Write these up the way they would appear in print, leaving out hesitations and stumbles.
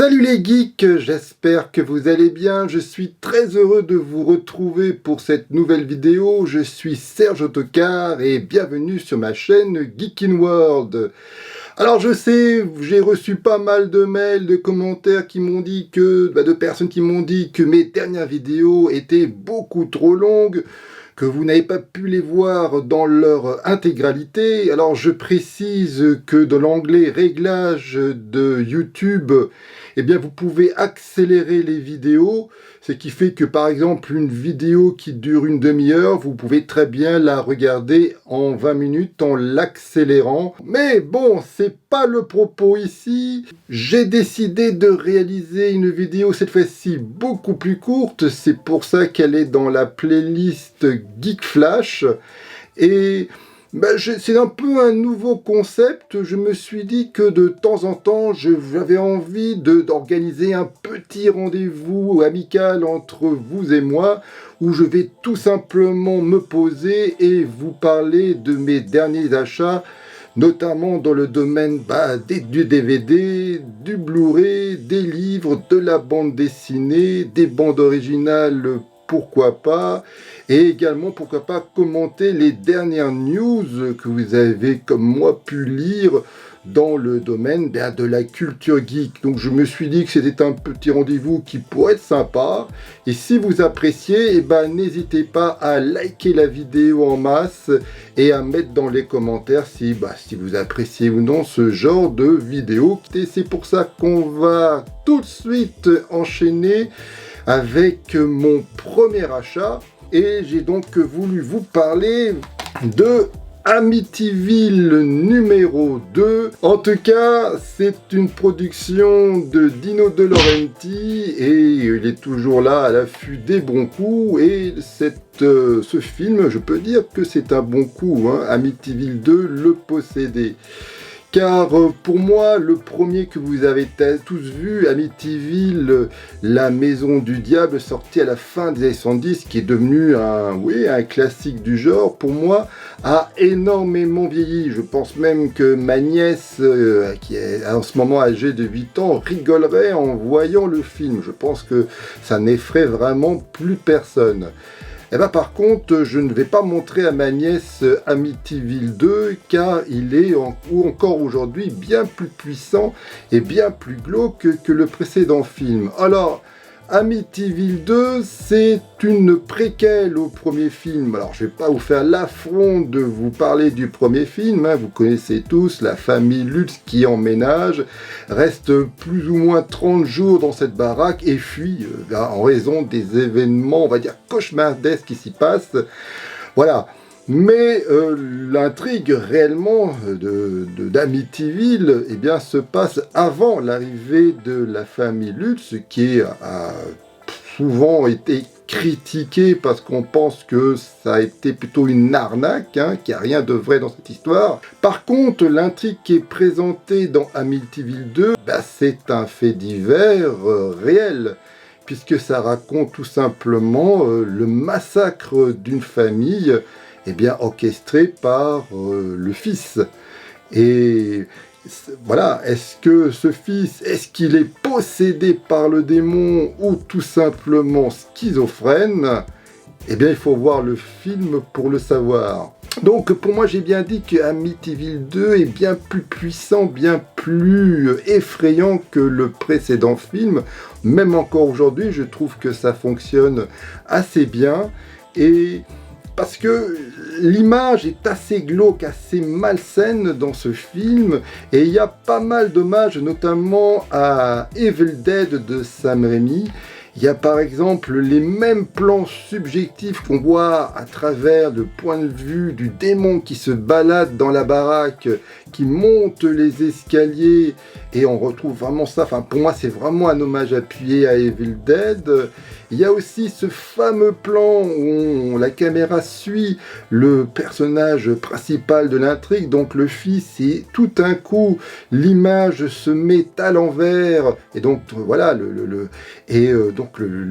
Salut les geeks, j'espère que vous allez bien. Je suis très heureux de vous retrouver pour cette nouvelle vidéo. Je suis Serge Autocar et bienvenue sur ma chaîne Geek in World. Alors je sais, j'ai reçu pas mal de mails, de commentaires qui m'ont dit que, de personnes qui m'ont dit que mes dernières vidéos étaient beaucoup trop longues, que vous n'avez pas pu les voir dans leur intégralité. Alors je précise que dans l'onglet réglages de YouTube, eh bien vous pouvez accélérer les vidéos, ce qui fait que par exemple une vidéo qui dure une demi-heure, vous pouvez très bien la regarder en 20 minutes en l'accélérant. Mais bon, c'est pas le propos ici. J'ai décidé de réaliser une vidéo cette fois-ci beaucoup plus courte, c'est pour ça qu'elle est dans la playlist Geek Flash. Et c'est un peu un nouveau concept. Je me suis dit que de temps en temps, j'avais envie d'organiser un petit rendez-vous amical entre vous et moi, où je vais tout simplement me poser et vous parler de mes derniers achats, notamment dans le domaine du DVD, du Blu-ray, des livres, de la bande dessinée, des bandes originales, pourquoi pas, et également pourquoi pas commenter les dernières news que vous avez comme moi pu lire dans le domaine de la culture geek. Donc je me suis dit que c'était un petit rendez-vous qui pourrait être sympa, et si vous appréciez, n'hésitez pas à liker la vidéo en masse et à mettre dans les commentaires si vous appréciez ou non ce genre de vidéo. Et c'est pour ça qu'on va tout de suite enchaîner avec mon premier achat, et j'ai donc voulu vous parler de Amityville numéro 2. En tout cas, c'est une production de Dino De Laurenti et il est toujours là à l'affût des bons coups, et ce film, je peux dire que c'est un bon coup, Amityville 2, Le Possédé. Car pour moi, le premier que vous avez tous vu, Amityville, la maison du diable, sorti à la fin des années 70, qui est devenu un classique du genre, pour moi, a énormément vieilli. Je pense même que ma nièce, qui est en ce moment âgée de 8 ans, rigolerait en voyant le film. Je pense que ça n'effraie vraiment plus personne. Par contre, je ne vais pas montrer à ma nièce Amityville 2, car il est encore aujourd'hui bien plus puissant et bien plus glauque que le précédent film. Alors, Amityville 2, c'est une préquelle au premier film. Alors, je ne vais pas vous faire l'affront de vous parler du premier film. Vous connaissez tous la famille Lutz qui emménage, reste plus ou moins 30 jours dans cette baraque et fuit en raison des événements, on va dire, cauchemardesques qui s'y passent. Voilà. Mais l'intrigue réellement d'Amityville se passe avant l'arrivée de la famille Lutz, qui a souvent été critiquée parce qu'on pense que ça a été plutôt une arnaque, qu'il n'y a rien de vrai dans cette histoire. Par contre, l'intrigue qui est présentée dans Amityville 2, c'est un fait divers réel, puisque ça raconte tout simplement le massacre d'une famille orchestré par le fils. Et voilà, est-ce que ce fils, est-ce qu'il est possédé par le démon ou tout simplement schizophrène? Il faut voir le film pour le savoir. Donc pour moi, j'ai bien dit que Amityville 2 est bien plus puissant, bien plus effrayant que le précédent film. Même encore aujourd'hui, je trouve que ça fonctionne assez bien, et parce que l'image est assez glauque, assez malsaine dans ce film, et il y a pas mal d'hommages, notamment à Evil Dead de Sam Raimi. Il y a par exemple les mêmes plans subjectifs qu'on voit à travers le point de vue du démon qui se balade dans la baraque, qui monte les escaliers, et on retrouve vraiment ça. Pour moi, c'est vraiment un hommage appuyé à Evil Dead. Il y a aussi ce fameux plan où la caméra suit le personnage principal de l'intrigue, donc le fils, et tout d'un coup, l'image se met à l'envers, et donc voilà, le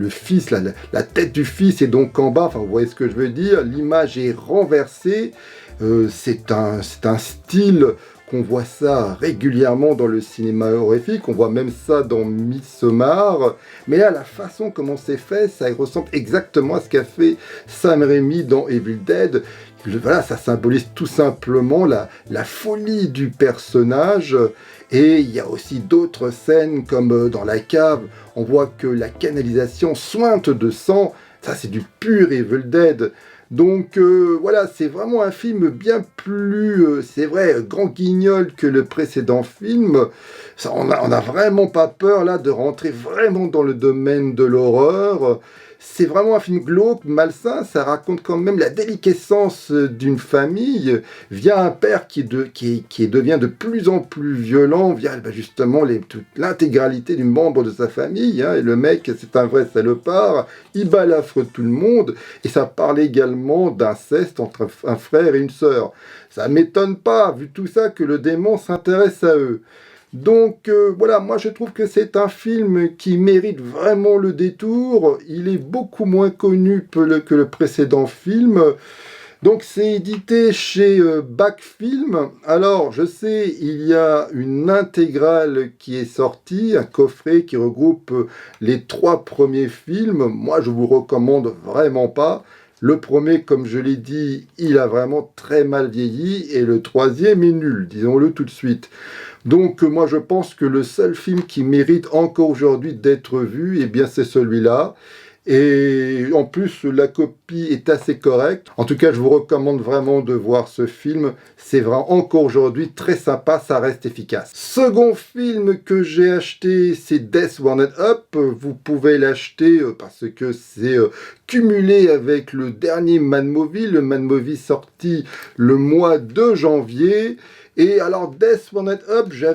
fils, la tête du fils est donc en bas, vous voyez ce que je veux dire, l'image est renversée. C'est un style qu'on voit ça régulièrement dans le cinéma horrifique, on voit même ça dans Midsommar, mais là, la façon comment c'est fait, ça ressemble exactement à ce qu'a fait Sam Raimi dans Evil Dead. Voilà, ça symbolise tout simplement la folie du personnage. Et il y a aussi d'autres scènes comme dans la cave, on voit que la canalisation sointe de sang, ça c'est du pur Evil Dead. Donc voilà, c'est vraiment un film bien plus, c'est vrai, grand guignol que le précédent film. Ça, on a vraiment pas peur là de rentrer vraiment dans le domaine de l'horreur. C'est vraiment un film glauque, malsain, ça raconte quand même la déliquescence d'une famille via un père qui devient de plus en plus violent, via justement toute l'intégralité du membre de sa famille. Hein, et le mec, c'est un vrai salopard, il balafre tout le monde, et ça parle également d'inceste entre un frère et une sœur. Ça m'étonne pas, vu tout ça, que le démon s'intéresse à eux. Donc voilà, moi je trouve que c'est un film qui mérite vraiment le détour. Il est beaucoup moins connu que le précédent film. Donc c'est édité chez Back Film. Alors je sais, il y a une intégrale qui est sortie, un coffret qui regroupe les 3 premiers films. Moi je vous recommande vraiment pas. Le premier, comme je l'ai dit, il a vraiment très mal vieilli, et le 3e est nul, disons-le tout de suite. Donc moi je pense que le seul film qui mérite encore aujourd'hui d'être vu, eh bien c'est celui-là. Et en plus la copie est assez correcte. En tout cas je vous recommande vraiment de voir ce film. C'est vraiment encore aujourd'hui très sympa, ça reste efficace. Second film que j'ai acheté, c'est Death Warned Up. Vous pouvez l'acheter parce que c'est cumulé avec le dernier Mad Movie. Le Mad Movie sorti le mois de janvier. Et alors Death Warned Up, je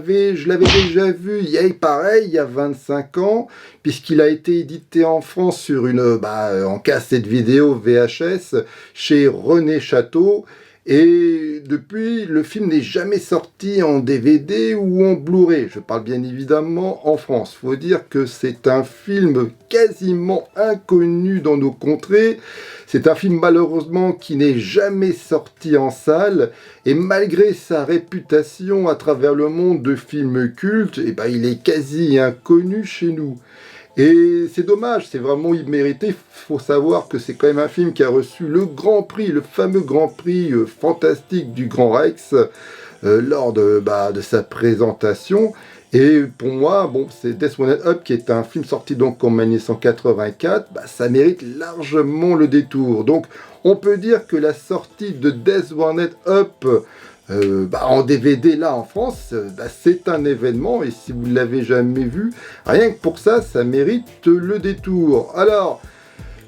l'avais déjà vu il y a 25 ans, puisqu'il a été édité en France sur en cassette vidéo VHS chez René Château. Et depuis, le film n'est jamais sorti en DVD ou en Blu-ray. Je parle bien évidemment en France. Faut dire que c'est un film quasiment inconnu dans nos contrées. C'est un film malheureusement qui n'est jamais sorti en salle. Et malgré sa réputation à travers le monde de films cultes, il est quasi inconnu chez nous. Et c'est dommage, c'est vraiment immérité. Il faut savoir que c'est quand même un film qui a reçu le Grand Prix, le fameux Grand Prix fantastique du Grand Rex lors de sa présentation. Et pour moi, c'est Death Warned Up qui est un film sorti donc en 1984. Ça mérite largement le détour. Donc on peut dire que la sortie de Death Warned Up en DVD là en France, c'est un événement, et si vous ne l'avez jamais vu, rien que pour ça, ça mérite le détour. Alors,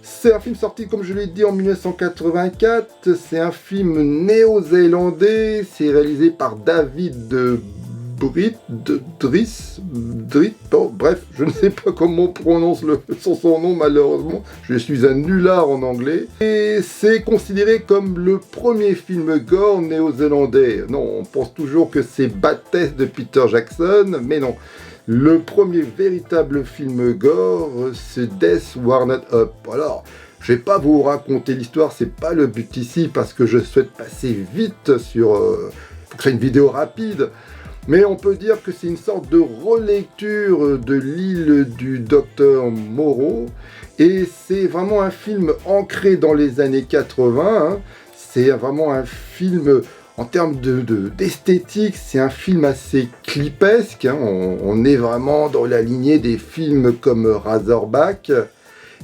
c'est un film sorti, comme je l'ai dit, en 1984, c'est un film néo-zélandais, c'est réalisé par David Driss, bref, je ne sais pas comment on prononce son nom, malheureusement, je suis un nulard en anglais, et c'est considéré comme le premier film gore néo-zélandais. Non, on pense toujours que c'est Bad Test de Peter Jackson, mais non. Le premier véritable film gore, c'est Death Warned Up. Alors, je vais pas vous raconter l'histoire, c'est pas le but ici, parce que je souhaite passer vite sur... faut que ce soit une vidéo rapide. Mais on peut dire que c'est une sorte de relecture de l'île du docteur Moreau. Et c'est vraiment un film ancré dans les années 80. Hein. C'est vraiment un film, en termes d'esthétique, c'est un film assez clipesque. Hein. On est vraiment dans la lignée des films comme Razorback.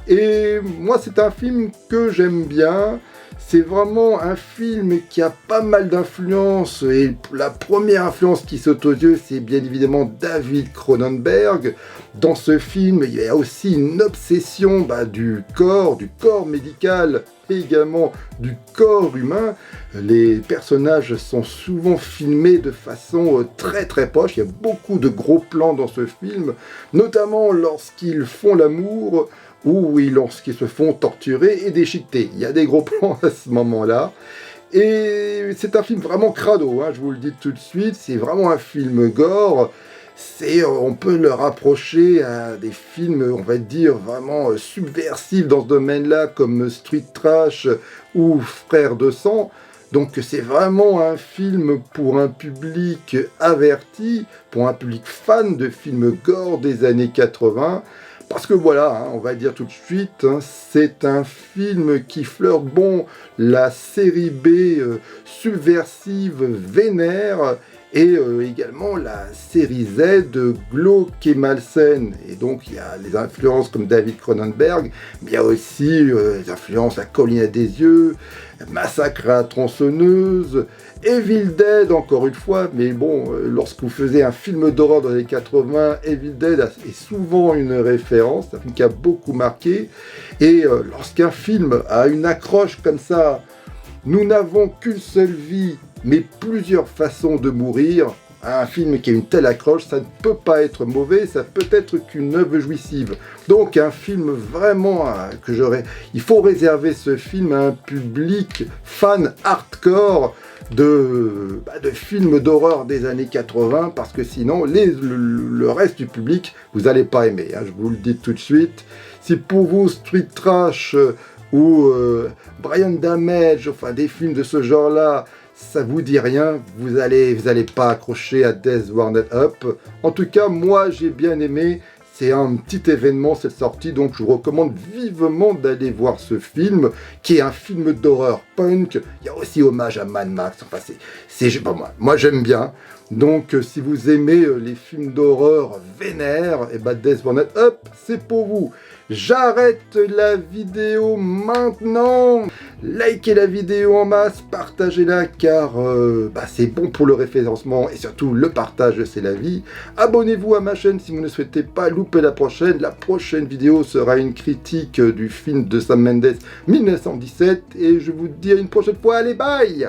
Et moi, c'est un film que j'aime bien. C'est vraiment un film qui a pas mal d'influences, et la première influence qui saute aux yeux, c'est bien évidemment David Cronenberg. Dans ce film, il y a aussi une obsession du corps médical, et également du corps humain. Les personnages sont souvent filmés de façon très très proche. Il y a beaucoup de gros plans dans ce film, notamment lorsqu'ils font l'amour, ou lorsqu'ils se font torturer et déchiqueter. Il y a des gros plans à ce moment-là. Et c'est un film vraiment crado, hein, je vous le dis tout de suite. C'est vraiment un film gore. On peut le rapprocher à des films, on va dire, vraiment subversifs dans ce domaine-là, comme Street Trash ou Frères de sang. Donc c'est vraiment un film pour un public averti, pour un public fan de films gore des années 80. Parce que voilà, on va dire tout de suite, c'est un film qui flirte, la série B subversive vénère, et également la série Z glauque et malsaine. Et donc il y a les influences comme David Cronenberg, mais il y a aussi les influences à Colline des yeux, Massacre à la tronçonneuse, Evil Dead encore une fois, mais lorsque vous faisiez un film d'horreur dans les années 80, Evil Dead est souvent une référence, c'est un film qui a beaucoup marqué, et lorsqu'un film a une accroche comme ça, nous n'avons qu'une seule vie, mais plusieurs façons de mourir. Un film qui a une telle accroche, ça ne peut pas être mauvais, ça peut être qu'une œuvre jouissive. Donc un film vraiment il faut réserver ce film à un public fan hardcore de films d'horreur des années 80, parce que sinon le reste du public, vous n'allez pas aimer, je vous le dis tout de suite. Si pour vous Street Trash ou Brian Damage, enfin des films de ce genre-là, ça vous dit rien, vous allez pas accrocher à Death Warmed Up. En tout cas, moi j'ai bien aimé, c'est un petit événement cette sortie, donc je vous recommande vivement d'aller voir ce film, qui est un film d'horreur punk. Il y a aussi hommage à Mad Max, enfin moi j'aime bien. Donc si vous aimez les films d'horreur vénères, et Death Warmed Up, c'est pour vous. J'arrête la vidéo maintenant. Likez la vidéo en masse, partagez-la car c'est bon pour le référencement et surtout le partage c'est la vie. Abonnez-vous à ma chaîne si vous ne souhaitez pas louper la prochaine. La prochaine vidéo sera une critique du film de Sam Mendes 1917 et je vous dis à une prochaine fois. Allez, bye!